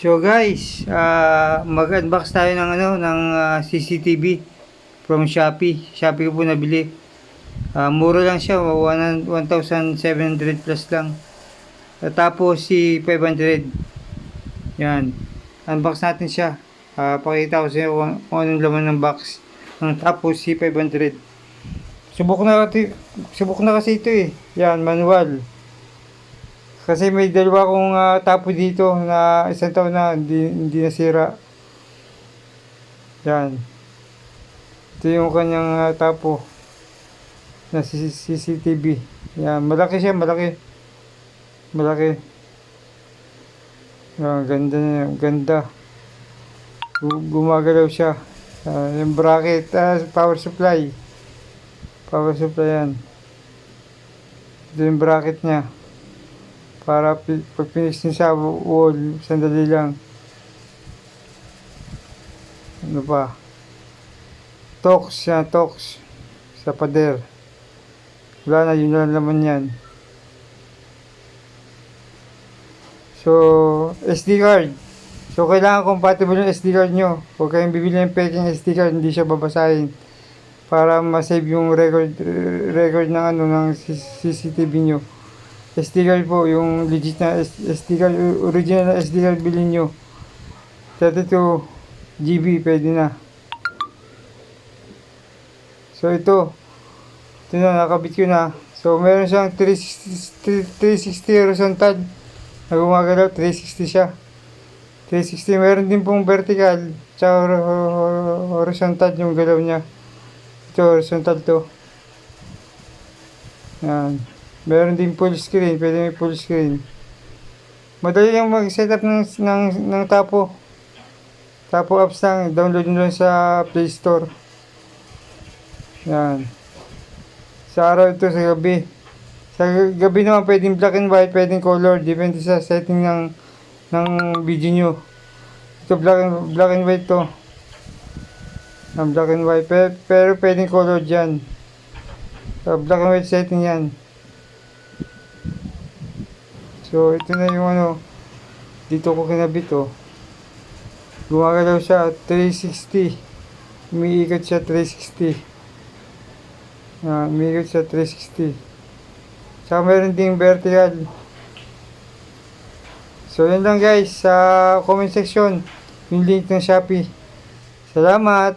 So guys, mag-unbox tayo ng CCTV from Shopee. Shopee ko po nabili. Mura lang siya, 1,700 plus lang. Tapos si 500. Yan. Unbox natin siya. Pakita ko sa inyo kung anong laman ng box. Tapos si 500. Subok na kasi ito eh. Yan, manual. Kasi may dalawa akong tapo dito na isang taon na hindi nasira. Yan. Ito yung kanyang tapo na CCTV. Yan. Malaki siya, malaki. Malaki. Yan, ganda na, ganda. Gumagalaw siya. Yung bracket, power supply. Power supply yan. Ito yung bracket niya. Para pag finish niya sa wall, sandali lang. Ano pa? Tox yan, tox. Sa pader. Wala na, yun lang naman yan. So, SD card. So, kailangan compatible yung SD card nyo. Huwag kayong bibili ng peking SD card, hindi siya babasahin. Para ma-save yung record ng CCTV nyo. SD card po, yung legit na SD card, original na SD card bilhin nyo. 32 GB, pwede na. So ito na, nakabit ko na. So meron siyang 360 horizontal na gumagalaw, 360 siya. 360, meron din pong vertical, tsaka horizontal yung galaw niya. Ito, horizontal to. Yan. Meron din full screen, pwede may full screen. Madali lang mag-setup ng tapo. Tapo apps lang, download nyo lang sa Play Store. Yan. Sa araw ito, sa gabi. Sa gabi naman pwedeng black and white, pwedeng color, depende sa setting ng video nyo. Ito black and white to. Black and white, pero pwedeng color dyan. So, black and white setting yan. So, ito na yung dito ko kinabit Gumagalaw siya 360. Umiikot siya 360. Umiikot siya 360. Saka meron ding vertical. So, yun lang guys. Sa comment section, yung link ng Shopee. Salamat!